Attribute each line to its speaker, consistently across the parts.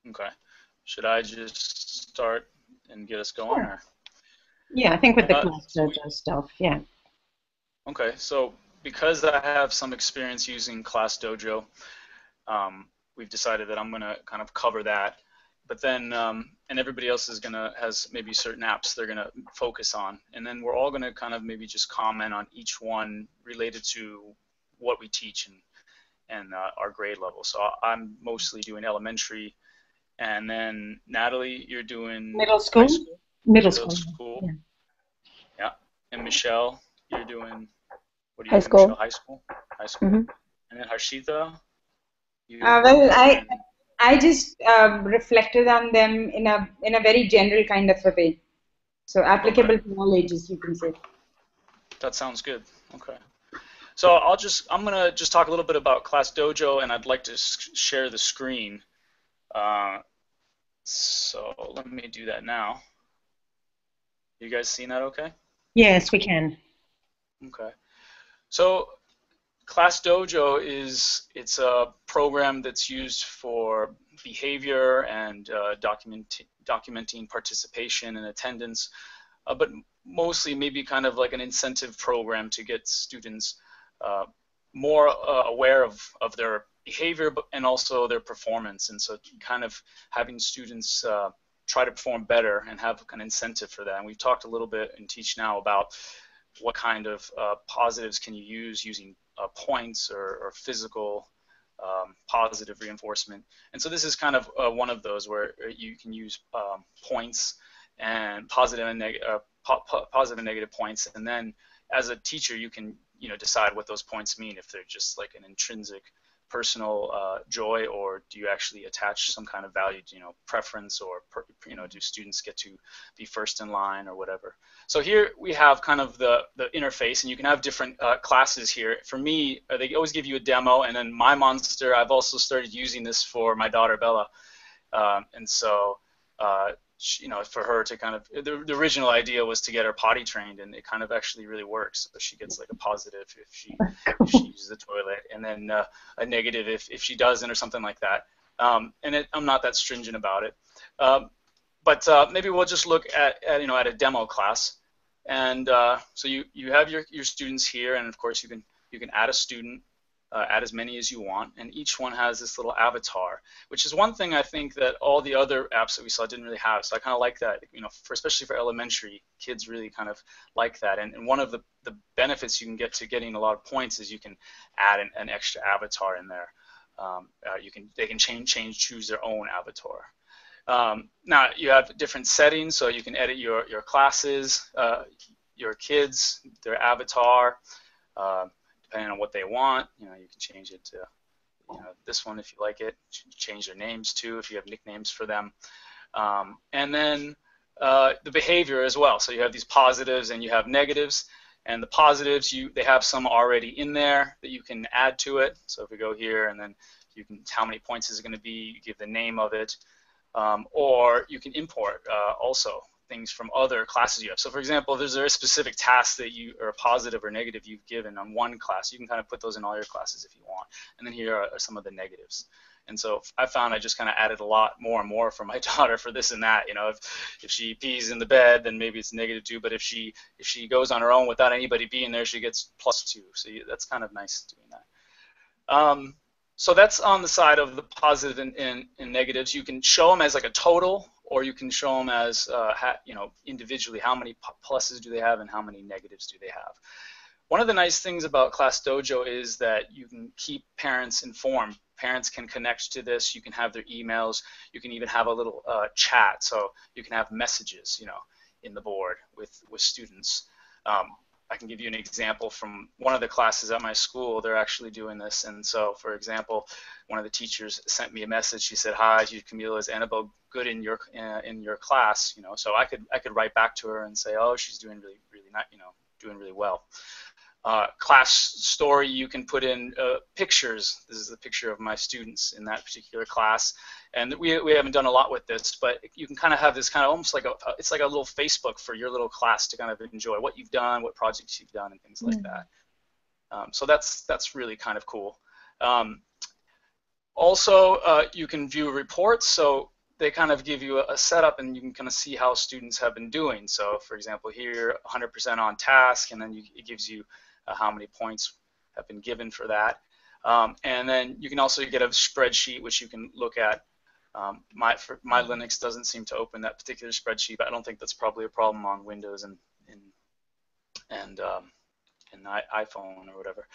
Speaker 1: Okay. Should I just start and get us going,
Speaker 2: Sure.
Speaker 1: or?
Speaker 2: Yeah, I think with the class
Speaker 1: Sweet.
Speaker 2: dojo stuff, yeah.
Speaker 1: Okay. So because I have some experience using Class Dojo, we've decided that I'm gonna kind of cover that. But then, and everybody else is gonna has maybe certain apps they're gonna focus on, and then we're all gonna kind of maybe just comment on each one related to what we teach and our grade level. So I'm mostly doing elementary, and then Natalie, you're doing
Speaker 2: Middle
Speaker 1: high
Speaker 2: school?
Speaker 1: school,
Speaker 2: Middle
Speaker 1: middle
Speaker 2: school,
Speaker 1: school,
Speaker 2: yeah.
Speaker 1: yeah, and Michelle, you're doing what are you
Speaker 3: High
Speaker 1: doing, Michelle?
Speaker 3: school.
Speaker 1: High school, high school,
Speaker 3: Hmm.
Speaker 1: and then Harshita, you
Speaker 4: Well,
Speaker 1: are in.
Speaker 4: I just reflected on them in a very general kind of a way. So
Speaker 1: Okay,
Speaker 4: applicable to all ages, you can say.
Speaker 1: that sounds good. Okay. So I'm gonna just talk a little bit about Class Dojo, and I'd like to share the screen. Uh, so let me do that now. You guys seeing that okay?
Speaker 2: Yes, we can.
Speaker 1: Okay. So Class Dojo it's a program that's used for behavior and documenting participation and attendance, but mostly maybe kind of like an incentive program to get students uh, more aware of their behavior and also their performance. And so kind of having students try to perform better and have an incentive for that. And we've talked a little bit in Teach Now about what kind of positives can you use using points or physical positive reinforcement. And so this is kind of one of those where you can use points and positive and negative points, and then as a teacher you can decide what those points mean, if they're just like an intrinsic personal joy, or do you actually attach some kind of value, preference, or do students get to be first in line or whatever. So here we have kind of the interface, and you can have different classes here. For me, they always give you a demo, and then My Monster, I've also started using this for my daughter Bella, and so for her to kind of, the original idea was to get her potty trained, and it kind of actually really works. So she gets like a positive if she uses the toilet, and then a negative if she doesn't, or something like that. I'm not that stringent about it. But maybe we'll just look at a demo class, and so you have your students here, and of course you can add a student, add as many as you want, and each one has this little avatar, which is one thing I think that all the other apps that we saw didn't really have. So I kind of like that, especially for elementary kids, really kind of like that. And one of the benefits you can get to getting a lot of points is you can add an extra avatar in there. They can choose their own avatar. Now you have different settings, so you can edit your classes, your kids, their avatar, depending on what they want. You can change it to this one if you like it. Change their names too if you have nicknames for them. And then the behavior as well. So you have these positives and you have negatives. And the positives, they have some already in there that you can add to it. So if we go here, and then you can, how many points is it going to be? You give the name of it. Or you can import also things from other classes you have. So for example, if there's a specific task that you, or positive or negative you've given on one class, you can kind of put those in all your classes if you want. And then here are some of the negatives. And so I found I just kind of added a lot more and more for my daughter for this and that. If she pees in the bed, then maybe it's -2. But if she goes on her own without anybody being there, she gets +2. So that's kind of nice doing that. So that's on the side of the positive and negatives. You can show them as like a total, or you can show them as individually, how many pluses do they have and how many negatives do they have. One of the nice things about Class Dojo is that you can keep parents informed. Parents can connect to this. You can have their emails. You can even have a little chat, so you can have messages, in the board with students. I can give you an example from one of the classes at my school. They're actually doing this. And so, for example, one of the teachers sent me a message. She said, "Hi, Camila, is Annabelle good in your class?" So I could write back to her and say, "Oh, she's doing really not, doing really well." Class story, you can put in pictures. This is a picture of my students in that particular class, and we haven't done a lot with this, but you can kind of have this kind of almost like it's like a little Facebook for your little class to kind of enjoy what you've done, what projects you've done, and things like that. So that's really kind of cool. Also, you can view reports. So they kind of give you a setup, and you can kind of see how students have been doing. So, for example, here 100% on task, and then it gives you how many points have been given for that. And then you can also get a spreadsheet which you can look at. My Linux doesn't seem to open that particular spreadsheet, but I don't think that's probably a problem on Windows and iPhone or whatever.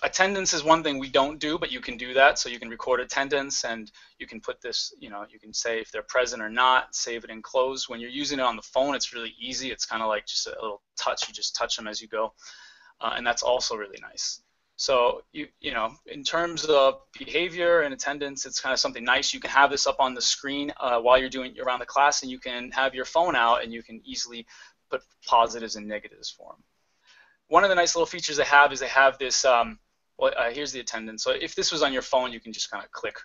Speaker 1: Attendance is one thing we don't do, but you can do that. So you can record attendance, and you can put this, you can say if they're present or not, save it and close. When you're using it on the phone, it's really easy. It's kind of like just a little touch. You just touch them as you go, and that's also really nice. So in terms of behavior and attendance, it's kind of something nice. You can have this up on the screen while you're doing around the class, and you can have your phone out, and you can easily put positives and negatives for them. One of the nice little features they have is they have this, here's the attendance. So if this was on your phone, you can just kind of click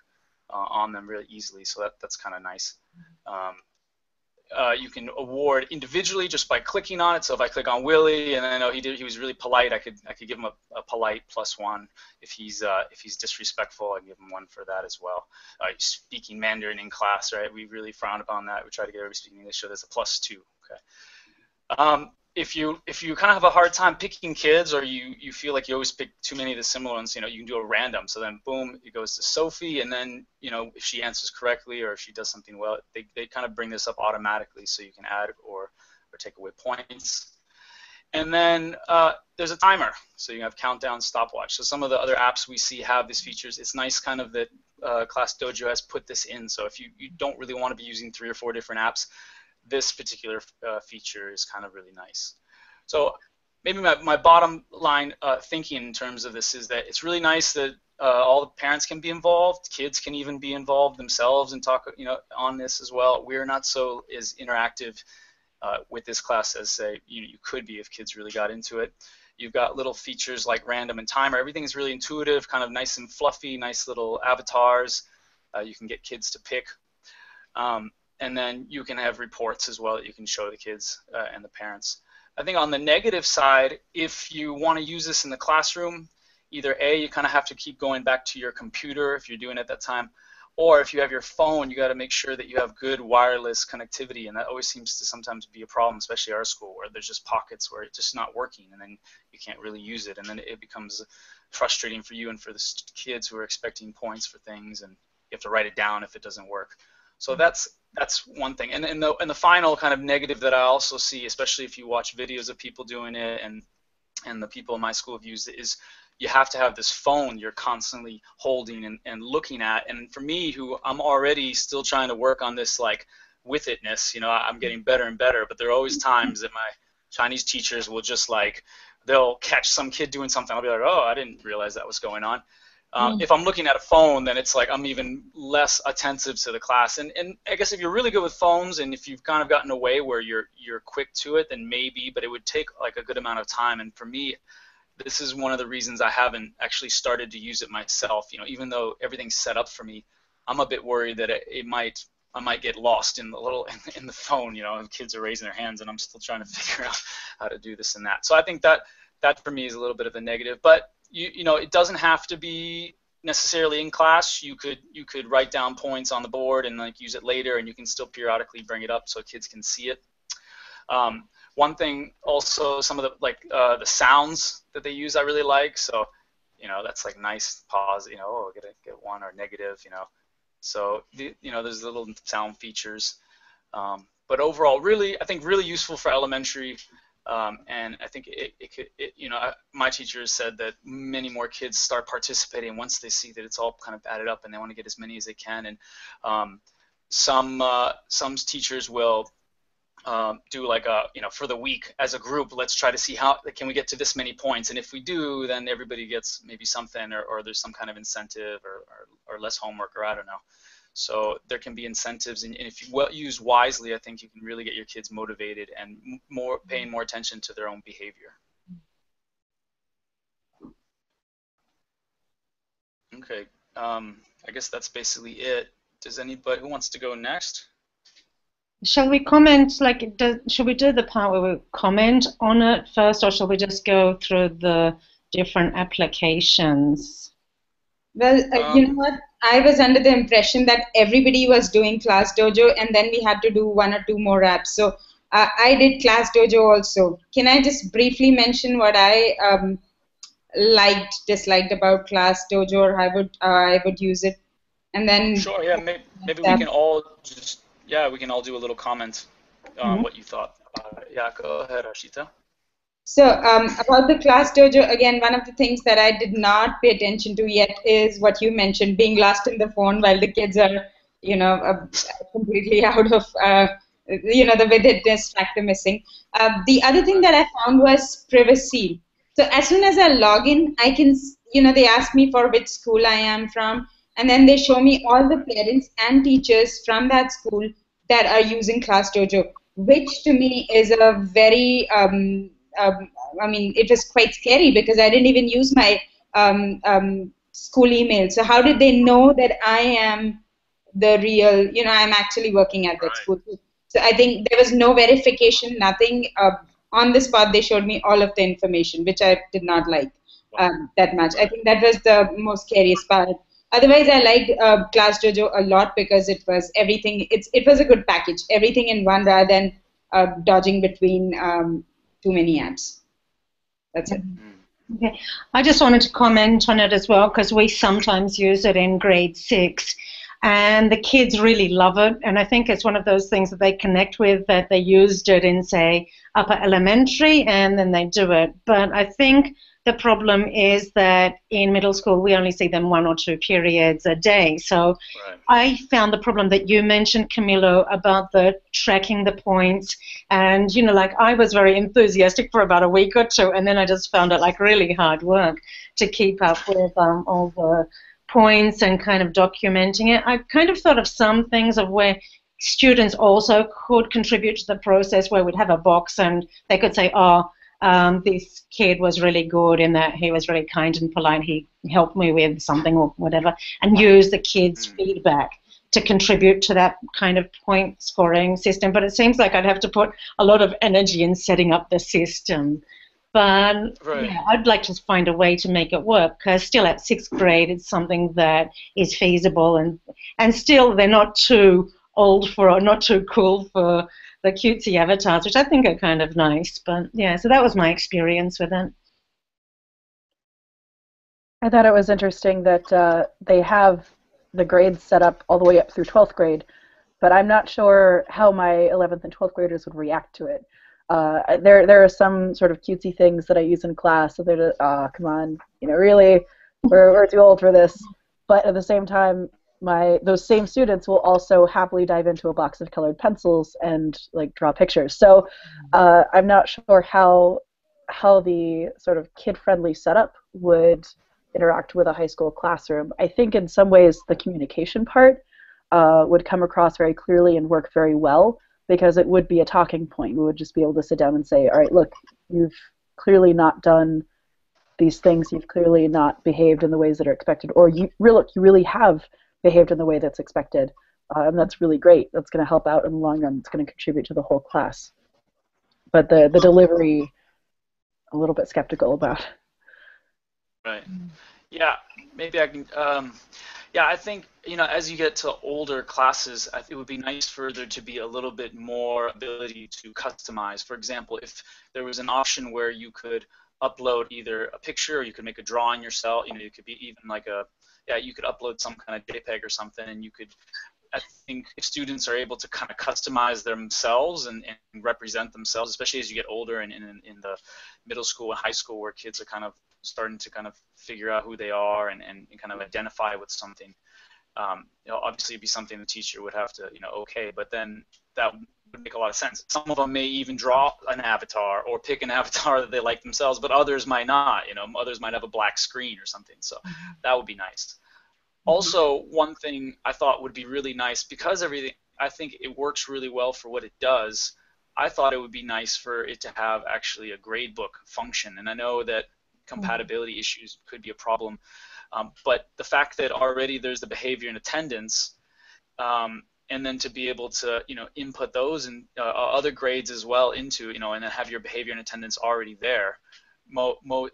Speaker 1: on them really easily. So that's kind of nice. You can award individually just by clicking on it. So if I click on Willie, and I know he was really polite, I could give him a polite +1. If he's disrespectful, I can give him 1 for that as well. Speaking Mandarin in class, right? We really frown upon that. We try to get everybody speaking English, so there's a +2. Okay. If you kind of have a hard time picking kids, or you feel like you always pick too many of the similar ones, you can do a random. So then boom, it goes to Sophie, and then if she answers correctly or if she does something well, they kind of bring this up automatically, so you can add or take away points. And then there's a timer, so you have countdown, stopwatch. So some of the other apps we see have these features. It's nice kind of that ClassDojo has put this in. So if you don't really want to be using 3 or 4 different apps, this particular feature is kind of really nice. So maybe my bottom line thinking in terms of this is that it's really nice that all the parents can be involved, kids can even be involved themselves and talk on this as well. We're not so as interactive with this class as say you could be if kids really got into it. You've got little features like random and timer. Everything is really intuitive, kind of nice and fluffy, nice little avatars. You can get kids to pick. And then you can have reports as well that you can show the kids and the parents. I think on the negative side, if you want to use this in the classroom, either A, you kind of have to keep going back to your computer if you're doing it at that time, or if you have your phone, you got to make sure that you have good wireless connectivity, and that always seems to sometimes be a problem, especially our school, where there's just pockets where it's just not working, and then you can't really use it, and then it becomes frustrating for you and for the kids who are expecting points for things, and you have to write it down if it doesn't work. So that's one thing. And the final kind of negative that I also see, especially if you watch videos of people doing it and the people in my school have used it, is you have to have this phone you're constantly holding and looking at. And for me, who I'm already still trying to work on this like with itness, I'm getting better and better, but there are always times that my Chinese teachers will just they'll catch some kid doing something. I'll be like, oh, I didn't realize that was going on. If I'm looking at a phone, then it's like I'm even less attentive to the class. And I guess if you're really good with phones and if you've kind of gotten away where you're quick to it, then maybe, but it would take like a good amount of time. And for me, this is one of the reasons I haven't actually started to use it myself. Even though everything's set up for me, I'm a bit worried that I might get lost in the phone. Kids are raising their hands and I'm still trying to figure out how to do this and that. So I think that for me is a little bit of a negative, but it doesn't have to be necessarily in class. You could write down points on the board and use it later, and you can still periodically bring it up so kids can see it. One thing also, some of the sounds that they use I really like. So that's like nice pause. Oh, get 1 or negative. So there's little sound features. But overall, I think really useful for elementary. And I think my teacher has said that many more kids start participating once they see that it's all kind of added up and they want to get as many as they can. And some teachers will do like for the week as a group, let's try to see how can we get to this many points. And if we do, then everybody gets maybe something or there's some kind of incentive or less homework or I don't know. So there can be incentives, and if you use wisely, I think you can really get your kids motivated and paying more attention to their own behavior. Okay, I guess that's basically it. Does anybody who wants to go next?
Speaker 2: Shall we comment? Should we do the part where we comment on it first, or shall we just go through the different applications?
Speaker 4: Well, you know what? I was under the impression that everybody was doing Class Dojo, and then we had to do one or two more apps. So I did Class Dojo also. Can I just briefly mention what I liked, disliked about Class Dojo, or I would use it, and then
Speaker 1: Sure. Yeah. Maybe we can all just we can all do a little comment on what you thought. Yeah. Go ahead, Ashita.
Speaker 4: So about the Class Dojo, again, one of the things that I did not pay attention to yet is what you mentioned, being lost in the phone while the kids are, completely out of, the witness factor missing. The other thing that I found was privacy. So as soon as I log in, I can, they ask me for which school I am from, and then they show me all the parents and teachers from that school that are using Class Dojo, which to me is a very it was quite scary because I didn't even use my school email. So how did they know that I am the real, I'm actually working at that school? So I think there was no verification, nothing. On the spot, they showed me all of the information, which I did not like that much. I think that was the most scariest part. Otherwise, I liked Class Dojo a lot because it was everything. It was a good package, everything in one rather than dodging between too many apps. That's it.
Speaker 2: Okay. I just wanted to comment on it as well because we sometimes use it in grade 6 and the kids really love it, and I think it's one of those things that they connect with, that they used it in, say, upper elementary and then they do it. But I think the problem is that in middle school we only see them 1 or 2 periods a day. So I found the problem that you mentioned, Camilo, about the tracking the points, and I was very enthusiastic for about a week or 2, and then I just found it like really hard work to keep up with all the points and kind of documenting it. I kind of thought of some things of where students also could contribute to the process, where we'd have a box and they could say, this kid was really good in that he was really kind and polite, he helped me with something or whatever, and use the kids' feedback to contribute to that kind of point scoring system. But it seems like I'd have to put a lot of energy in setting up the system. But yeah, I'd like to find a way to make it work, because still at 6th grade it's something that is feasible, and still they're not too old for, or not too cool for the cutesy avatars, which I think are kind of nice. But yeah, so that was my experience with it.
Speaker 3: I thought it was interesting that they have the grades set up all the way up through 12th grade, but I'm not sure how my 11th and 12th graders would react to it. There are some sort of cutesy things that I use in class, so they're just, come on, really, we're too old for this. But at the same time, those same students will also happily dive into a box of colored pencils and draw pictures. So I'm not sure how the sort of kid-friendly setup would interact with a high school classroom. I think in some ways the communication part would come across very clearly and work very well, because it would be a talking point. We would just be able to sit down and say, all right, look, you've clearly not done these things, you've clearly not behaved in the ways that are expected, or you really have behaved in the way that's expected, and that's really great. That's going to help out in the long run. It's going to contribute to the whole class. But the delivery, a little bit skeptical about.
Speaker 1: Right. Yeah, maybe I can. Yeah, I think, as you get to older classes, it would be nice for there to be a little bit more ability to customize. For example, if there was an option where you could upload either a picture, or you could make a drawing yourself, you could be even you could upload some kind of JPEG or something, and you could, I think if students are able to kind of customize themselves and represent themselves, especially as you get older and in the middle school and high school, where kids are kind of starting to kind of figure out who they are and kind of identify with something. Obviously it'd be something the teacher would have to, okay, but then that would make a lot of sense. Some of them may even draw an avatar or pick an avatar that they like themselves, but others might not, others might have a black screen or something, so that would be nice. Also, one thing I thought would be really nice, because I think it works really well for what it does, I thought it would be nice for it to have actually a gradebook function, and I know that compatibility issues could be a problem, but the fact that already there's the behavior and attendance, and then to be able to input those and other grades as well into and then have your behavior and attendance already there,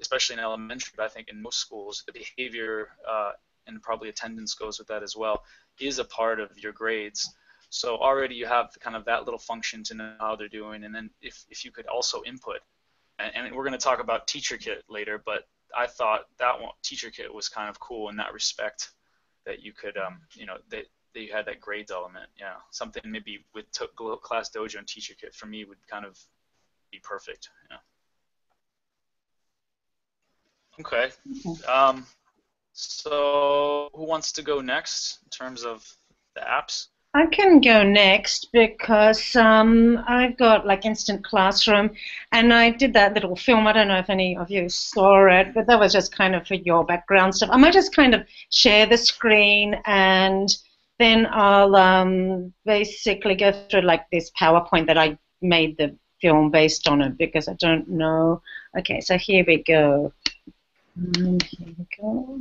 Speaker 1: especially in elementary, but I think in most schools the behavior and probably attendance goes with that as well, is a part of your grades. So already you have kind of that little function to know how they're doing, and then if you could also input, and we're going to talk about TeacherKit later, but I thought that one, TeacherKit was kind of cool in that respect, that you could, you know, that you had that grades element. Yeah, something maybe with ClassDojo and TeacherKit for me would kind of be perfect. Yeah. Okay. So who wants to go next in terms of the apps?
Speaker 2: I can go next because I've got like Instant Classroom, and I did that little film. I don't know if any of you saw it, but that was just kind of for your background stuff. I might just kind of share the screen, and then I'll basically go through like this PowerPoint that I made the film based on it, because I don't know. Okay, so here we go. Here we go.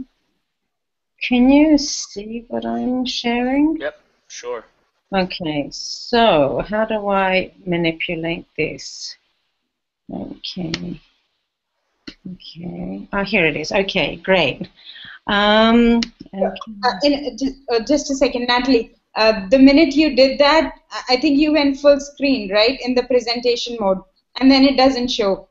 Speaker 2: Can you see what I'm sharing?
Speaker 1: Yep, sure.
Speaker 2: Okay, so how do I manipulate this? Okay. Okay. Oh, here it is. Okay, great. Okay.
Speaker 4: Just a second, Natalie. The minute you did that, I think you went full screen, right, in the presentation mode, and then it doesn't show.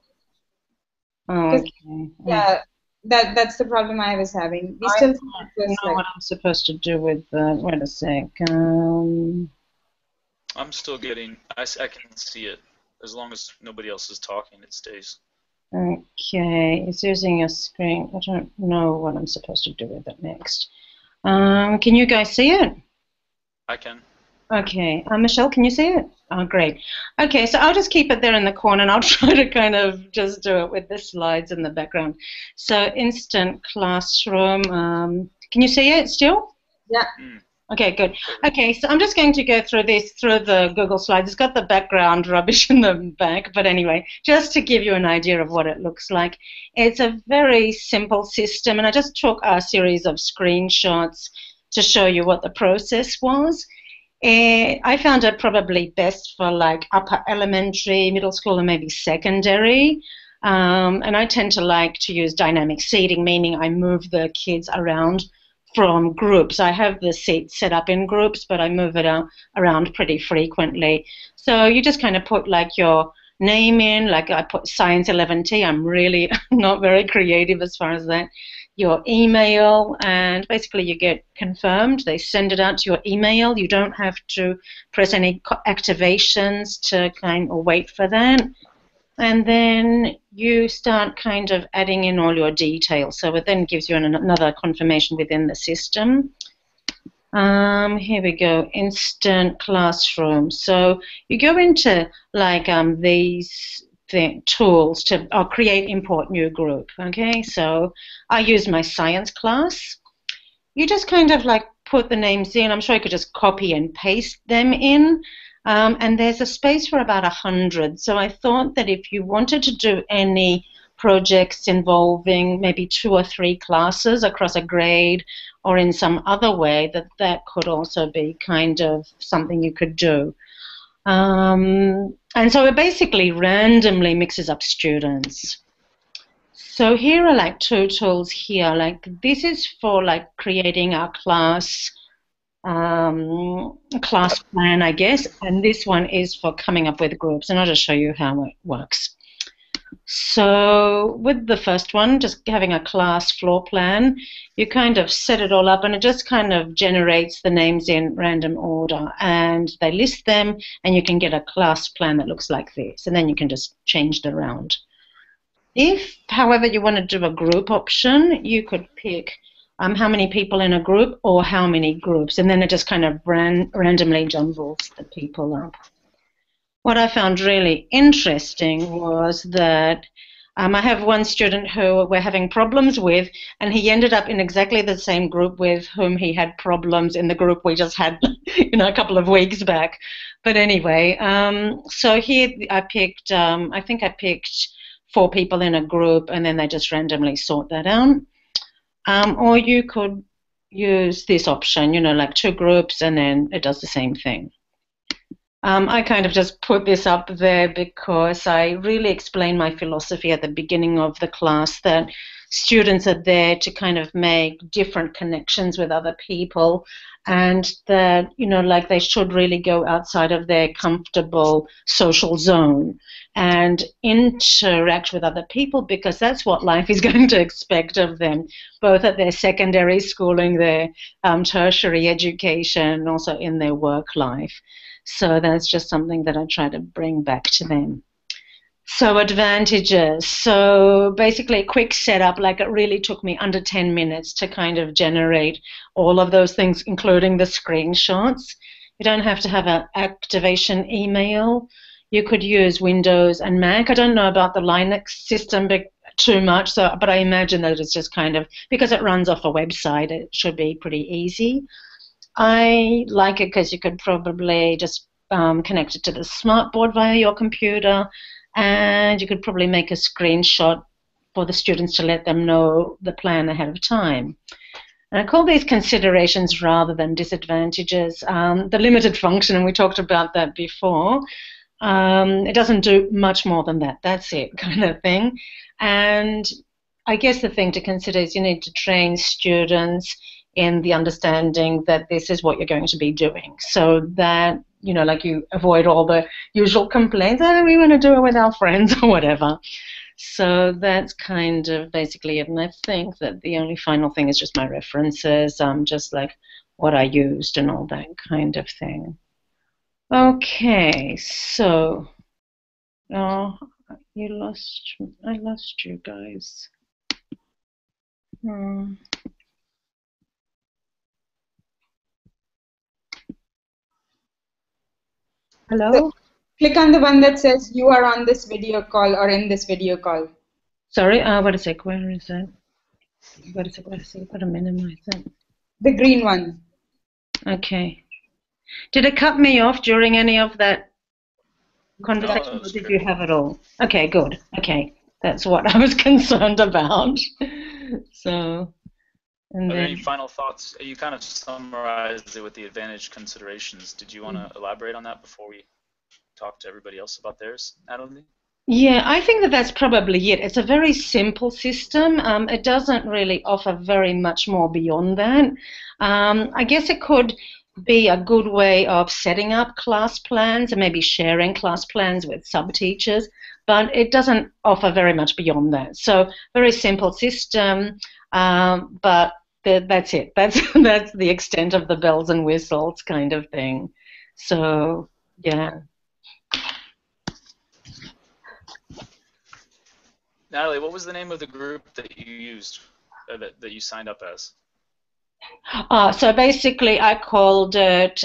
Speaker 2: Oh, okay.
Speaker 4: Yeah, that's the problem I was having. We
Speaker 2: I
Speaker 4: still
Speaker 2: don't know what I'm supposed to do with wait a sec.
Speaker 1: I'm still getting, I can see it. As long as nobody else is talking, it stays.
Speaker 2: Okay, it's using a screen. I don't know what I'm supposed to do with it next. Can you guys see it?
Speaker 1: I can.
Speaker 2: Okay, Michelle, can you see it? Oh, great. Okay, so I'll just keep it there in the corner, and I'll try to kind of just do it with the slides in the background. So Instant Classroom, can you see it still?
Speaker 4: Yeah.
Speaker 2: Okay, good. Okay, so I'm just going to go through this through the Google Slides. It's got the background rubbish in the back, but anyway, just to give you an idea of what it looks like. It's a very simple system, and I just took a series of screenshots to show you what the process was. I found it probably best for like upper elementary, middle school, and maybe secondary. And I tend to like to use dynamic seating, meaning I move the kids around from groups. I have the seat set up in groups, but I move it around pretty frequently. So you just kind of put like your name in, like I put Science 11T. I'm really not very creative as far as that. Your email, and basically you get confirmed. They send it out to your email. You don't have to press any activations to kind of wait for that. And then you start kind of adding in all your details. So it then gives you another confirmation within the system. Here we go, Instant Classroom. So you go into like these tools to create, import new group. Okay, so I use my science class. You just kind of like put the names in. I'm sure you could just copy and paste them in. And there's a space for about 100. So I thought that if you wanted to do any projects involving maybe 2 or 3 classes across a grade or in some other way, that could also be kind of something you could do. And so it basically randomly mixes up students. So here are like 2 tools here. Like this is for like creating our class plan, I guess, and this one is for coming up with groups, and I'll just show you how it works. So with the first one, just having a class floor plan, you kind of set it all up, and it just kind of generates the names in random order, and they list them, and you can get a class plan that looks like this, and then you can just change it around. If, however, you want to do a group option, you could pick how many people in a group or how many groups, and then it just kind of randomly jumbles the people up. What I found really interesting was that I have one student who we're having problems with, and he ended up in exactly the same group with whom he had problems in the group we just had, a couple of weeks back. But anyway, so here I picked, I think I picked 4 people in a group, and then they just randomly sort that out. Or you could use this option, like 2 groups, and then it does the same thing. I kind of just put this up there because I really explained my philosophy at the beginning of the class that students are there to kind of make different connections with other people, and that, you know, like they should really go outside of their comfortable social zone and interact with other people, because that's what life is going to expect of them, both at their secondary schooling, their tertiary education, and also in their work life. So that's just something that I try to bring back to them. So advantages. So basically a quick setup, like it really took me under 10 minutes to kind of generate all of those things, including the screenshots. You don't have to have an activation email. You could use Windows and Mac. I don't know about the Linux system too much, but I imagine that it's just kind of, because it runs off a website, it should be pretty easy. I like it because you could probably just connect it to the smartboard via your computer, and you could probably make a screenshot for the students to let them know the plan ahead of time. And I call these considerations rather than disadvantages. The limited function, and we talked about that before, it doesn't do much more than that. That's it, kind of thing. And I guess the thing to consider is you need to train students in the understanding that this is what you're going to be doing, so that, you know, like you avoid all the usual complaints, oh, we want to do it with our friends or whatever. So that's kind of basically it. And I think that the only final thing is just my references, just like what I used and all that kind of thing. Okay, so I lost you guys. Hello?
Speaker 4: So click on the one that says you are on this video call or in this video call.
Speaker 2: Sorry, wait a sec, where is it? Wait a sec, I've got to minimize it.
Speaker 4: The green one.
Speaker 2: Okay. Did it cut me off during any of that conversation,
Speaker 1: No,
Speaker 2: or did you have it all? Okay, good. Okay, that's what I was concerned about. So, and
Speaker 1: Are there
Speaker 2: then,
Speaker 1: any final thoughts? You kind of summarized it with the advantage considerations. Did you want to elaborate on that before we talk to everybody else about theirs, Natalie?
Speaker 2: yeah, I think that that's probably it. It's a very simple system. It doesn't really offer very much more beyond that. I guess it could be a good way of setting up class plans and maybe sharing class plans with sub-teachers, but it doesn't offer very much beyond that. So very simple system, but that's it. That's the extent of the bells and whistles kind of thing. So, yeah.
Speaker 1: Natalie, what was the name of the group that you used, that you signed up as?
Speaker 2: So basically, I called it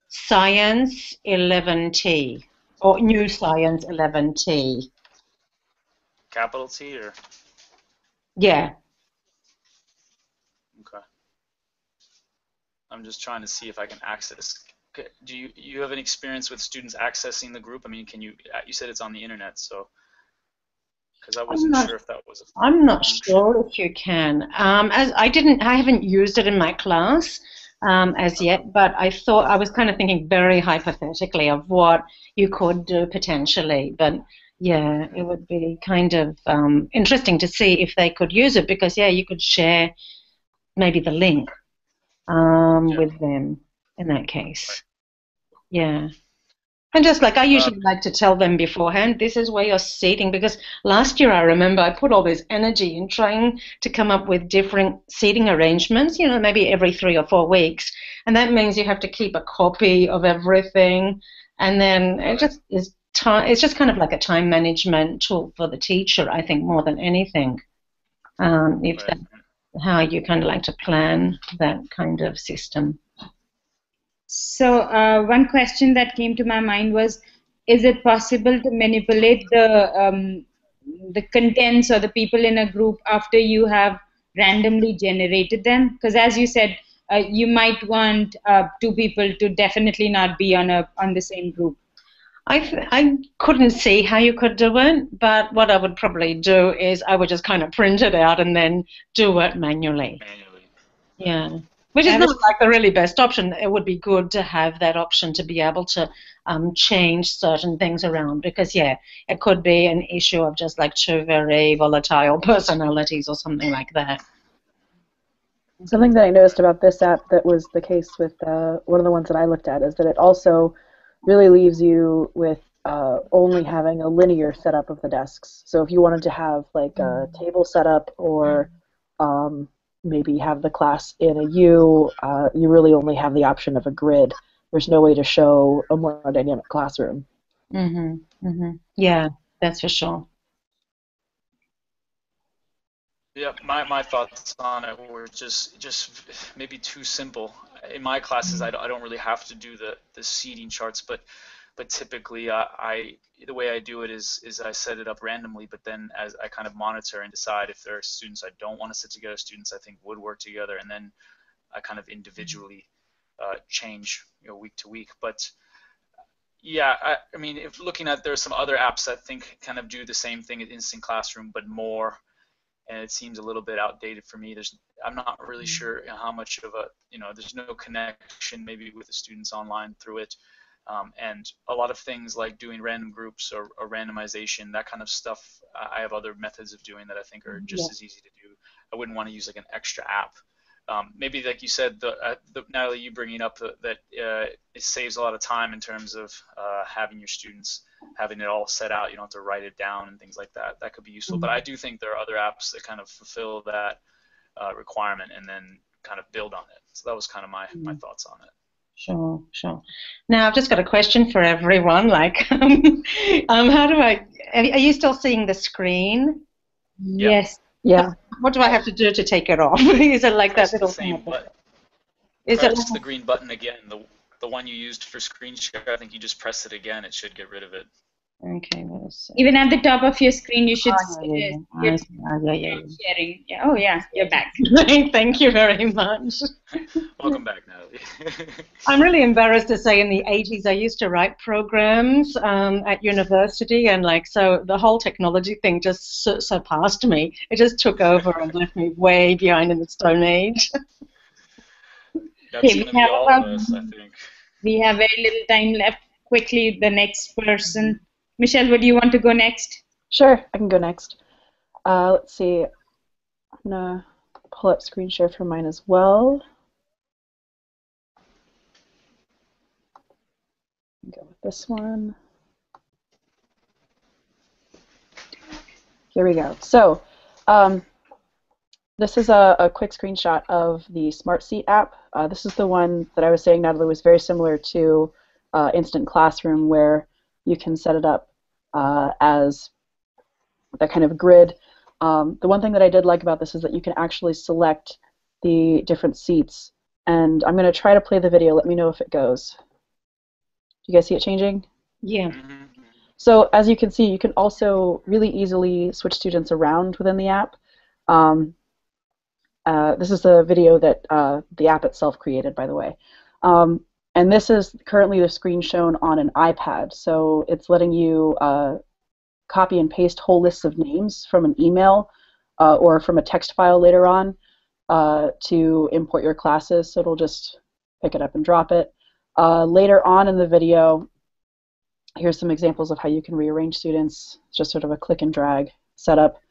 Speaker 2: Science 11T, or New Science 11T.
Speaker 1: Capital T or?
Speaker 2: Yeah.
Speaker 1: Okay. I'm just trying to see if I can access. Do you have any experience with students accessing the group? I mean, can you said it's on the internet, so. Because I wasn't sure if that was a
Speaker 2: I'm not sure if you can. As I haven't used it in my class as yet, but I thought I was kind of thinking very hypothetically of what you could do potentially. But yeah, it would be kind of interesting to see if they could use it, because yeah, you could share maybe the link with them in that case. Yeah. And just like I usually like to tell them beforehand, this is where you're seating, because last year I remember I put all this energy in trying to come up with different seating arrangements, you know, maybe every 3 or 4 weeks. And that means you have to keep a copy of everything. And then it just is it's just kind of like a time management tool for the teacher, I think, more than anything. If that's how you kind of like to plan that kind of system.
Speaker 4: So one question that came to my mind was, is it possible to manipulate the contents or the people in a group after you have randomly generated them? Because as you said, you might want 2 people to definitely not be on the same group.
Speaker 2: I couldn't see how you could do it, but what I would probably do is I would just kind of print it out and then do it manually. Yeah. Which is not like the really best option. It would be good to have that option to be able to change certain things around because, yeah, it could be an issue of just like two very volatile personalities or something like that.
Speaker 3: Something that I noticed about this app that was the case with one of the ones that I looked at is that it also really leaves you with only having a linear setup of the desks. So if you wanted to have like a table setup or maybe have the class in a U, you really only have the option of a grid. There's no way to show a more dynamic classroom.
Speaker 2: Yeah, that's for sure.
Speaker 1: Yeah, my thoughts on it were just maybe too simple. In my classes, I don't really have to do the seating charts, but typically the way I do it is I set it up randomly, but then as I kind of monitor and decide if there are students I don't want to sit together, students I think would work together, and then I kind of individually change week to week. But yeah, I mean, if looking at, there's some other apps that I think kind of do the same thing at Instant Classroom, but more, and it seems a little bit outdated for me. I'm not really sure how much of there's no connection maybe with the students online through it. And a lot of things like doing random groups or randomization, that kind of stuff, I have other methods of doing that I think are just as easy to do. I wouldn't want to use like an extra app. Maybe like you said, Natalie, you bringing up that it saves a lot of time in terms of having your students having it all set out. You don't have to write it down and things like that. That could be useful. But I do think there are other apps that kind of fulfill that requirement and then kind of build on it. So that was kind of my thoughts on it.
Speaker 2: Sure. Now I've just got a question for everyone. Like, how do are you still seeing the screen?
Speaker 4: Yes.
Speaker 3: Yeah.
Speaker 2: What do I have to do to take it off? Is it like
Speaker 1: Press
Speaker 2: that little
Speaker 1: the same
Speaker 2: thing?
Speaker 1: button.
Speaker 2: Is
Speaker 1: Press
Speaker 2: it
Speaker 1: the green button again. The one you used for screen share, I think you just press it again. It should get rid of it.
Speaker 2: Okay, let's see.
Speaker 4: Even at the top of your screen, you should
Speaker 2: yeah.
Speaker 4: sharing. Yeah. Oh, yeah, you're back.
Speaker 2: Thank you very much.
Speaker 1: Welcome back, Natalie.
Speaker 2: I'm really embarrassed to say in the 80s I used to write programs at university, and like so the whole technology thing just surpassed me. It just took over and left me way behind in the Stone Age.
Speaker 1: That's going to be all of us, I think.
Speaker 4: We have very little time left. Quickly, the next person. Michelle, would you want to go next?
Speaker 3: Sure, I can go next. Let's see. I'm going to pull up screen share for mine as well. Go with this one. Here we go. So this is a quick screenshot of the SmartSeat app. This is the one that I was saying, Natalie, was very similar to Instant Classroom, where you can set it up as that kind of grid. The one thing that I did like about this is that you can actually select the different seats. And I'm going to try to play the video. Let me know if it goes. Do you guys see it changing?
Speaker 2: Yeah.
Speaker 3: So as you can see, you can also really easily switch students around within the app. This is the video that the app itself created, by the way. And this is currently the screen shown on an iPad. So it's letting you copy and paste whole lists of names from an email or from a text file later on to import your classes. So it'll just pick it up and drop it. Later on in the video, here's some examples of how you can rearrange students. It's just sort of a click and drag setup.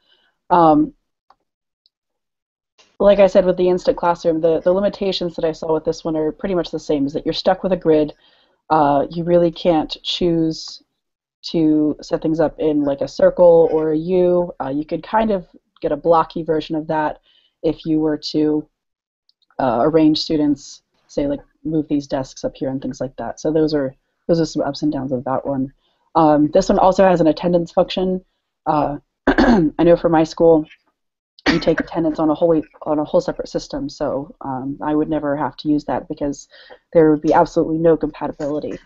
Speaker 3: Like I said with the Instant Classroom, the limitations that I saw with this one are pretty much the same, is that you're stuck with a grid. You really can't choose to set things up in like a circle or a U. You could kind of get a blocky version of that if you were to arrange students, say like move these desks up here and things like that. So those are some ups and downs of that one. This one also has an attendance function. I know for my school, you take attendance on a whole separate system, so I would never have to use that because there would be absolutely no compatibility.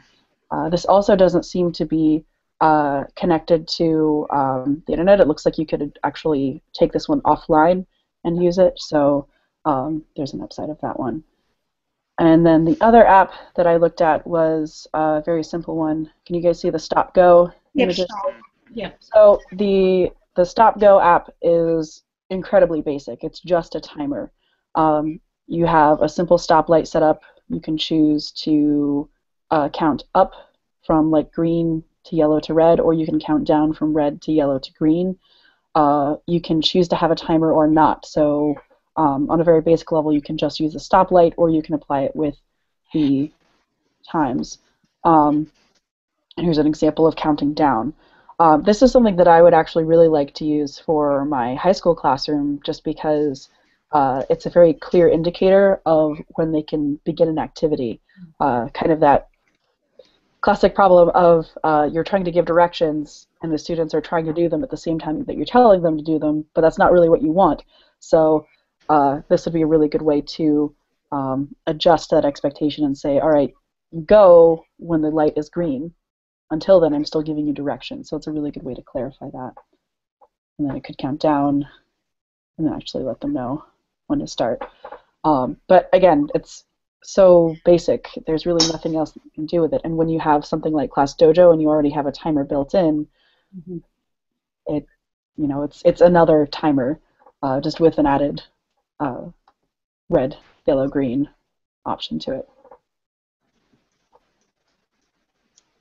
Speaker 3: This also doesn't seem to be connected to the internet. It looks like you could actually take this one offline and use it, so there's an upside of that one. And then the other app that I looked at was a very simple one. Can you guys see the stop-go images?
Speaker 2: Yeah.
Speaker 3: So the stop-go app is incredibly basic. It's just a timer. you have a simple stoplight set up. You can choose to count up from like green to yellow to red, or you can count down from red to yellow to green. You can choose to have a timer or not. So on a very basic level, you can just use a stoplight, or you can apply it with the times. Here's an example of counting down. This is something that I would actually really like to use for my high school classroom, just because it's a very clear indicator of when they can begin an activity. Kind of that classic problem of you're trying to give directions and the students are trying to do them at the same time that you're telling them to do them, but that's not really what you want. So this would be a really good way to adjust that expectation and say, all right, go when the light is green. Until then, I'm still giving you direction. So it's a really good way to clarify that. And then it could count down and then actually let them know when to start. But again, it's so basic. There's really nothing else that you can do with it. And when you have something like Class Dojo and you already have a timer built in, it's another timer, just with an added red, yellow, green option to it.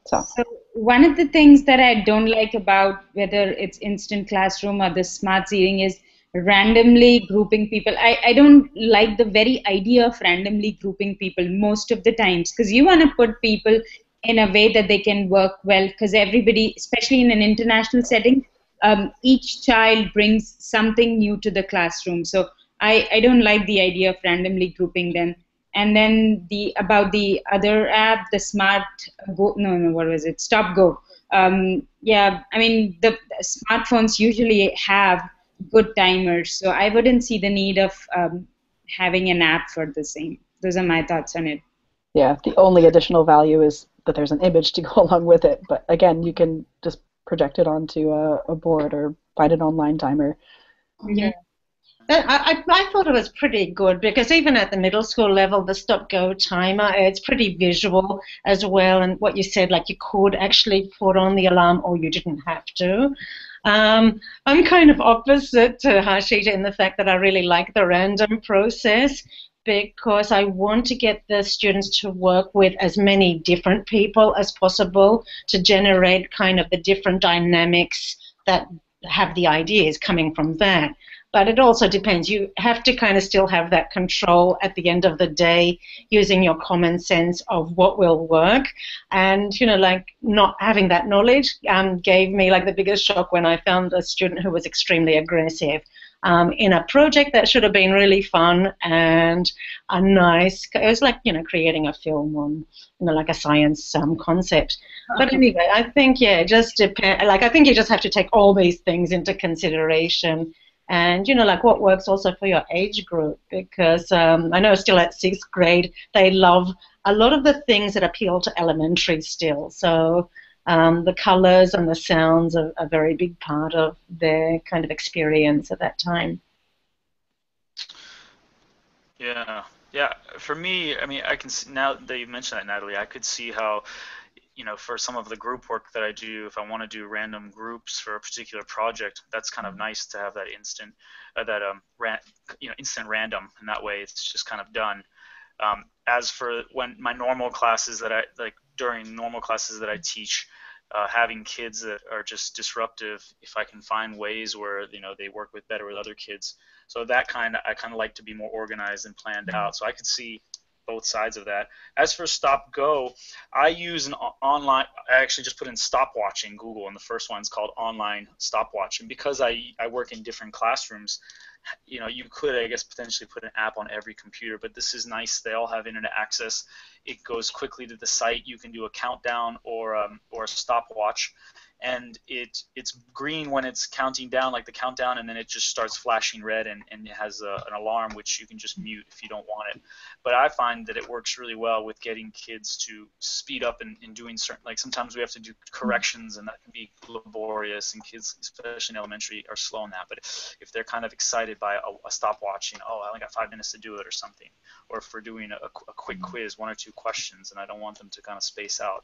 Speaker 3: So
Speaker 4: one of the things that I don't like about whether it's Instant Classroom or the Smart Seating is randomly grouping people. I don't like the very idea of randomly grouping people most of the times, because you want to put people in a way that they can work well, because everybody, especially in an international setting, each child brings something new to the classroom. So I don't like the idea of randomly grouping them. And then about the other app, the Smart Go, what was it? Stop Go. Yeah, I mean, the smartphones usually have good timers, so I wouldn't see the need of having an app for the same. Those are my thoughts on it.
Speaker 3: Yeah, the only additional value is that there's an image to go along with it. But again, you can just project it onto a board or find an online timer.
Speaker 2: Yeah. I thought it was pretty good, because even at the middle school level, the stop-go timer, it's pretty visual as well. And what you said, like you could actually put on the alarm or you didn't have to. I'm kind of opposite to Harshita in the fact that I really like the random process, because I want to get the students to work with as many different people as possible to generate kind of the different dynamics that have the ideas coming from that. But it also depends. You have to kind of still have that control at the end of the day, using your common sense of what will work. And, like not having that knowledge gave me like the biggest shock when I found a student who was extremely aggressive in a project that should have been really fun and it was like, creating a film on, like a science concept. But anyway, I think, it just depends. Like, I think you just have to take all these things into consideration. And, like what works also for your age group, because I know still at 6th grade, they love a lot of the things that appeal to elementary still. So the colors and the sounds are a very big part of their kind of experience at that time.
Speaker 1: Yeah. For me, I mean, I can see, now that you mentioned that, Natalie, I could see how, for some of the group work that I do, if I want to do random groups for a particular project, that's kind of nice to have that instant, instant random, and that way it's just kind of done. As for when my normal classes during normal classes that I teach, having kids that are just disruptive, if I can find ways where they work better with other kids, so I kind of like to be more organized and planned out. So I could see both sides of that. As for Stop Go, I use an online. I actually just put in stopwatch in Google, and the first one's called online stopwatch. And because I work in different classrooms, you could, I guess, potentially put an app on every computer, but this is nice. They all have internet access. It goes quickly to the site. You can do a countdown or a stopwatch, and it's green when it's counting down, like the countdown, and then it just starts flashing red, and it has an alarm which you can just mute if you don't want it. But I find that it works really well with getting kids to speed up in doing certain, like sometimes we have to do corrections, and that can be laborious, and kids, especially in elementary, are slow on that. But if they're kind of excited by a stopwatch, I only got 5 minutes to do it or something, or if we're doing a quick quiz, 1 or 2 questions, and I don't want them to kind of space out,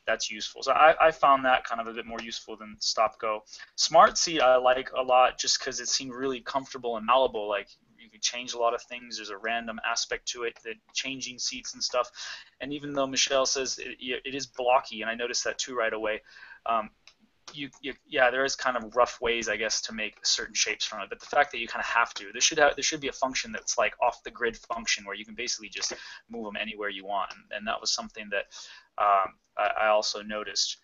Speaker 1: that's useful. So I found that kind of a bit more useful than Stop Go. Smart Seat I like a lot just because it seemed really comfortable and malleable. Like we change a lot of things. There's a random aspect to it, that changing seats and stuff. And even though Michelle says it is blocky, and I noticed that too right away, yeah, there is kind of rough ways, I guess, to make certain shapes from it. But the fact that you kind of have to, there should be a function that's like off the grid function where you can basically just move them anywhere you want. And that was something that I also noticed.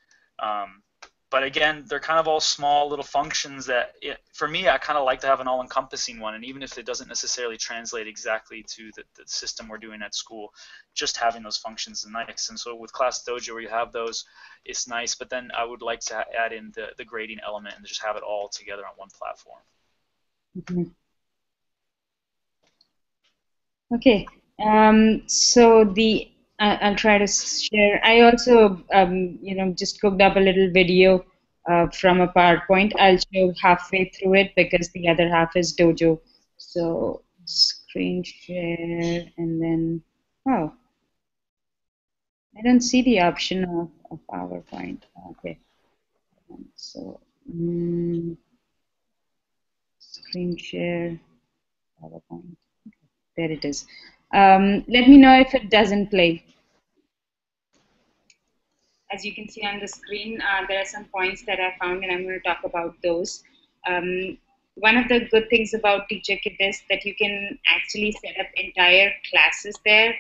Speaker 1: But again, they're kind of all small little functions that, for me, I kind of like to have an all-encompassing one. And even if it doesn't necessarily translate exactly to the system we're doing at school, just having those functions is nice. And so with ClassDojo, where you have those, it's nice. But then I would like to add in the grading element and just have it all together on one platform.
Speaker 4: Mm-hmm. Okay. So I'll try to share. I also, just cooked up a little video from a PowerPoint. I'll show halfway through it because the other half is Dojo. So screen share, and then, oh, I don't see the option of PowerPoint. Okay. So screen share, PowerPoint. Okay. There it is. Let me know if it doesn't play. As you can see on the screen, there are some points that I found, and I'm going to talk about those. One of the good things about TeacherKit is that you can actually set up entire classes there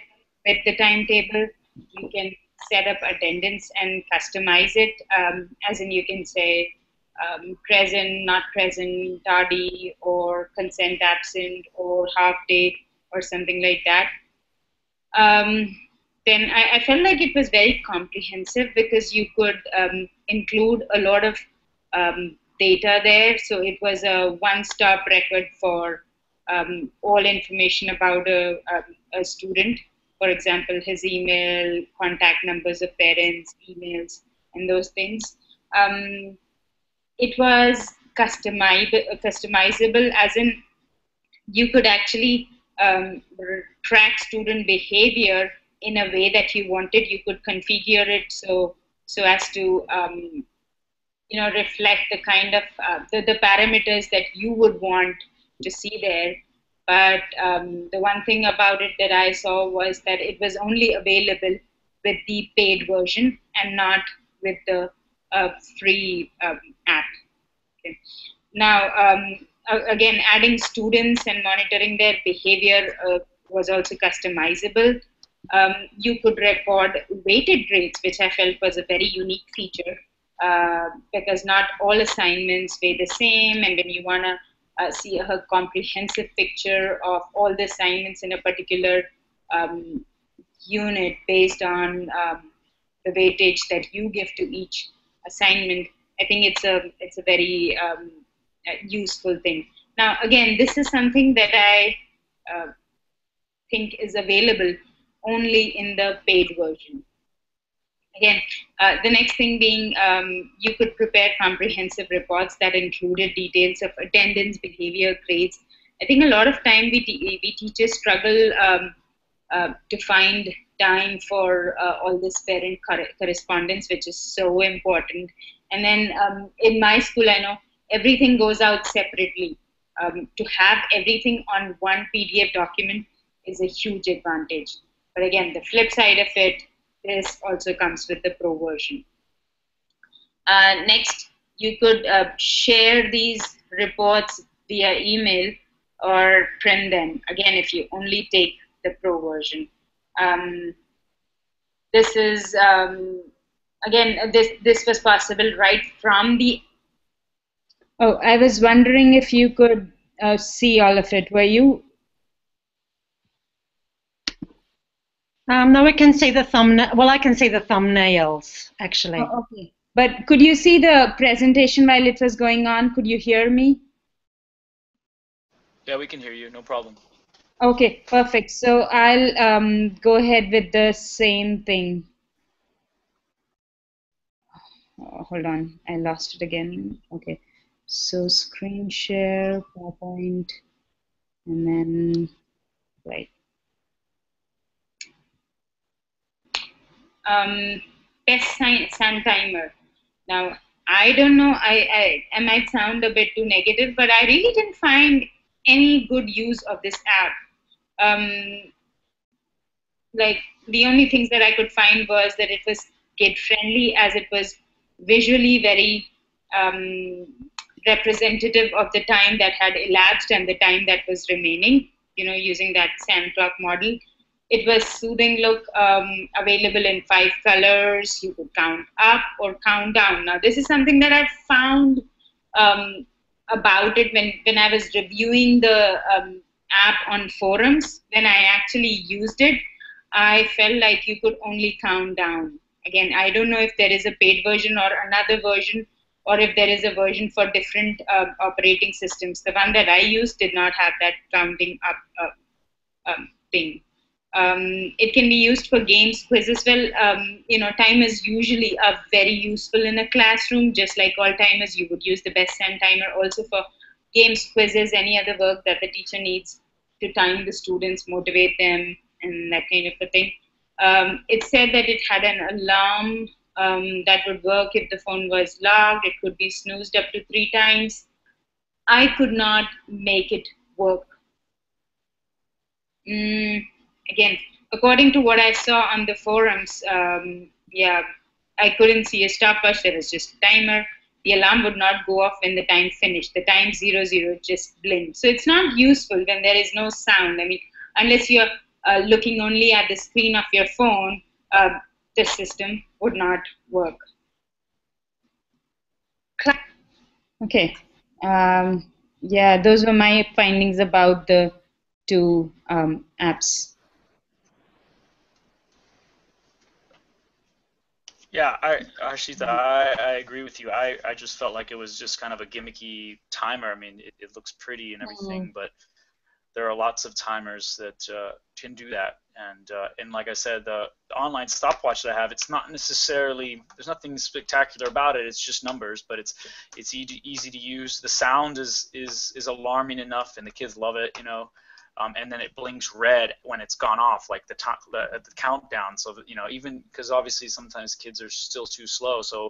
Speaker 4: with the timetable. You can set up attendance and customize it, as in you can say present, not present, tardy, or consent absent, or half day, or something like that. Then I felt like it was very comprehensive because you could include a lot of data there. So it was a one-stop record for all information about a student. For example, his email, contact numbers of parents, emails, and those things. It was customizable, as in you could actually track student behavior in a way that you wanted. You could configure it so as to reflect the kind of the parameters that you would want to see there. But the one thing about it that I saw was that it was only available with the paid version and not with the free app. Okay. Now, again, adding students and monitoring their behavior was also customizable. You could record weighted grades, which I felt was a very unique feature because not all assignments weigh the same, and when you want to see a comprehensive picture of all the assignments in a particular unit based on the weightage that you give to each assignment, I think it's a very useful thing. Now, again, this is something that I think is available only in the paid version. Again, the next thing being you could prepare comprehensive reports that included details of attendance, behavior, grades. I think a lot of time we teachers struggle to find time for all this parent correspondence, which is so important. And then in my school, I know everything goes out separately. To have everything on one PDF document is a huge advantage. But again, the flip side of it, this also comes with the Pro version. Next, you could share these reports via email or print them, again, if you only take the Pro version. This is, again, this was possible right from the... Oh, I was wondering if you could see all of it. Were you?
Speaker 2: No, we can see the thumbnail. Well, I can see the thumbnails, actually.
Speaker 4: Oh, okay. But could you see the presentation while it was going on? Could you hear me?
Speaker 1: Yeah, we can hear you. No problem.
Speaker 4: Okay, perfect. So I'll go ahead with the same thing. Oh, hold on. I lost it again. Okay. So screen share, PowerPoint, and then, right. Test sun timer. Now, I don't know, I might sound a bit too negative, but I really didn't find any good use of this app. Like the only things that I could find was that it was kid friendly, as it was visually very representative of the time that had elapsed and the time that was remaining, using that sand clock model. It was soothing look, available in 5 colors. You could count up or count down. Now, this is something that I found about it when I was reviewing the app on forums. When I actually used it, I felt like you could only count down. Again, I don't know if there is a paid version or another version, or if there is a version for different operating systems. The one that I used did not have that counting up thing. It can be used for games, quiz as well. Time is usually very useful in a classroom, just like all timers. You would use the best sand timer also for games, quizzes, any other work that the teacher needs to time the students, motivate them, and that kind of a thing. It said that it had an alarm that would work if the phone was locked. It could be snoozed up to 3 times. I could not make it work. Again, according to what I saw on the forums, I couldn't see a stopwatch. There was just a timer. The alarm would not go off when the time finished. The time 00 just blinked. So it's not useful when there is no sound. I mean, unless you're looking only at the screen of your phone, the system would not work. Okay. Those were my findings about the 2 apps.
Speaker 1: Yeah, I agree with you. I just felt like it was just kind of a gimmicky timer. I mean, it looks pretty and everything, but there are lots of timers that can do that. And like I said, the online stopwatch that I have, it's not necessarily, there's nothing spectacular about it. It's just numbers, but it's easy to use. The sound is alarming enough, and the kids love it, and then it blinks red when it's gone off, like the countdown. So that, even because obviously sometimes kids are still too slow, so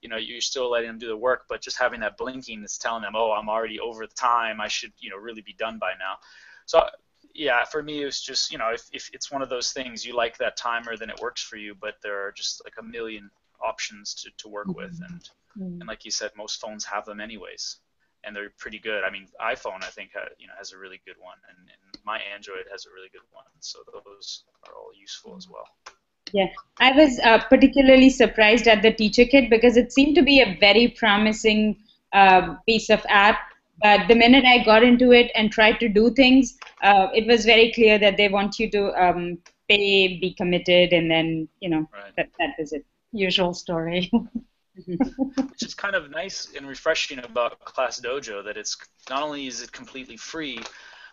Speaker 1: you're still letting them do the work, but just having that blinking is telling them, oh, I'm already over the time. I should really be done by now. So yeah, for me, it was just if it's one of those things, you like that timer, then it works for you. But there are just like a million options to work with, and like you said, most phones have them anyways. And they're pretty good. I mean, iPhone, I think, has a really good one, and my Android has a really good one. So those are all useful as well.
Speaker 4: Yeah, I was particularly surprised at the Teacher Kit because it seemed to be a very promising piece of app. But the minute I got into it and tried to do things, it was very clear that they want you to pay, be committed, and then that was it.
Speaker 2: Usual story.
Speaker 1: Which is kind of nice and refreshing about ClassDojo, that it's not only is it completely free,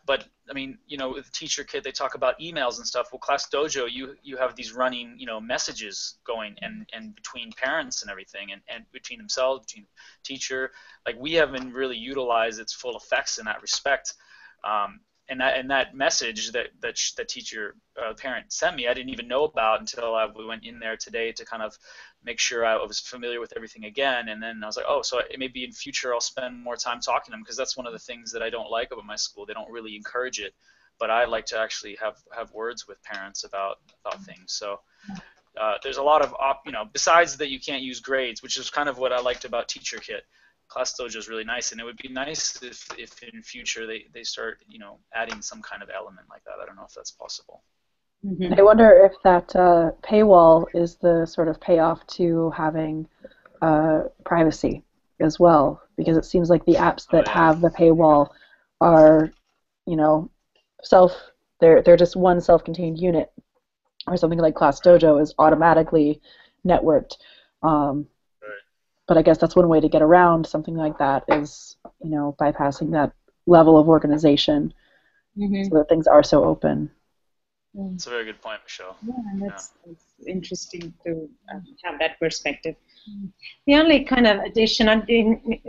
Speaker 1: but I mean, with Teacher Kit they talk about emails and stuff. Well, ClassDojo, you have these running, messages going and between parents and everything, and between themselves, between teacher. Like, we haven't really utilized its full effects in that respect. And that message that teacher parent sent me, I didn't even know about until we went in there today to kind of make sure I was familiar with everything again. And then I was like, oh, so maybe in future I'll spend more time talking to them, because that's one of the things that I don't like about my school. They don't really encourage it, but I like to actually have words with parents about things. So there's a lot of besides that, you can't use grades, which is kind of what I liked about Teacher Kit. ClassDojo is really nice, and it would be nice if in future they start adding some kind of element like that. I don't know if that's possible.
Speaker 3: I wonder if that paywall is the sort of payoff to having privacy as well, because it seems like the apps that have the paywall are they're just one self-contained unit, or something like ClassDojo is automatically networked. But I guess that's one way to get around something like that, is bypassing that level of organization, so that things are so open.
Speaker 1: That's a very good point, Michelle.
Speaker 4: Yeah, that's interesting to have that perspective.
Speaker 2: The only kind of addition,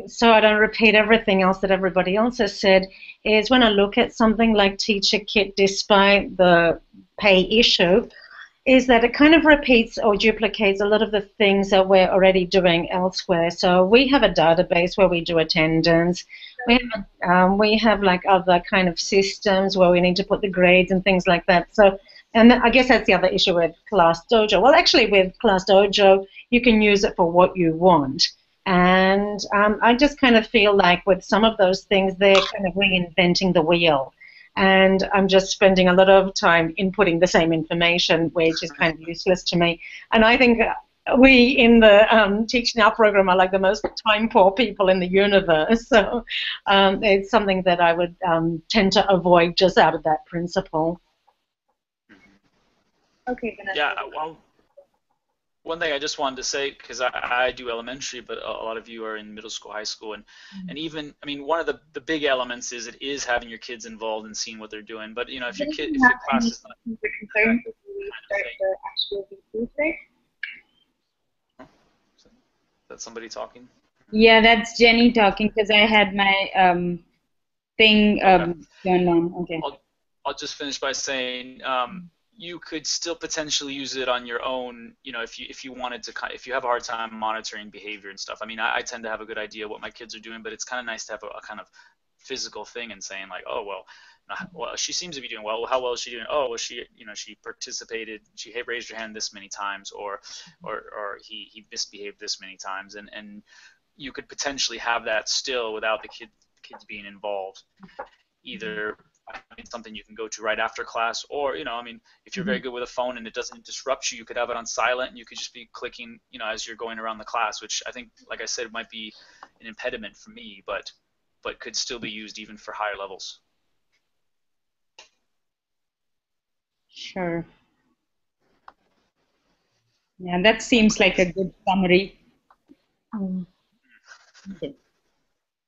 Speaker 2: so I don't repeat everything else that everybody else has said, is when I look at something like Teacher Kit, despite the pay issue, is that it kind of repeats or duplicates a lot of the things that we're already doing elsewhere. So we have a database where we do attendance, We have like other kind of systems where we need to put the grades and things like that. So, and I guess that's the other issue with Class Dojo. Well, actually, with Class Dojo, you can use it for what you want. And I just kind of feel like with some of those things, they're kind of reinventing the wheel. And I'm just spending a lot of time inputting the same information, which is kind of useless to me. And I think we in the Teach Now program are like the most time poor people in the universe. So it's something that I would tend to avoid just out of that principle.
Speaker 4: Okay, Vanessa.
Speaker 1: Yeah, well, one thing I just wanted to say, because I do elementary, but a lot of you are in middle school, high school, and even, I mean, one of the big elements is it is having your kids involved and seeing what they're doing. But you know, if your class is not kind of thing. Is that somebody talking?
Speaker 4: Yeah, that's Jenny talking because I had my thing turned on. Okay.
Speaker 1: I'll just finish by saying you could still potentially use it on your own. You know, if you wanted to, if you have a hard time monitoring behavior and stuff. I mean, I tend to have a good idea what my kids are doing, but it's kind of nice to have a kind of physical thing and saying like, oh well, she seems to be doing well. How well is she doing? Oh, well, she participated. She raised her hand this many times, or he misbehaved this many times, and you could potentially have that still without the kids being involved. Either something you can go to right after class, or I mean, if you're very good with a phone and it doesn't disrupt you, you could have it on silent and you could just be clicking, as you're going around the class, which I think, like I said, might be an impediment for me, but could still be used even for higher levels.
Speaker 4: Sure. Yeah, that seems like a good summary. Okay.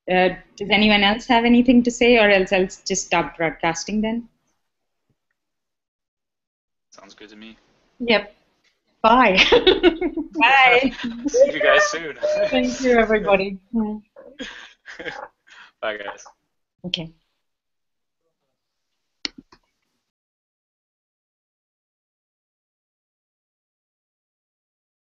Speaker 4: Does anyone else have anything to say, or else I'll just stop broadcasting then?
Speaker 1: Sounds good to me.
Speaker 2: Yep. Bye.
Speaker 4: Bye.
Speaker 1: See you guys soon.
Speaker 2: Thank you, everybody.
Speaker 1: Bye, guys.
Speaker 2: Okay.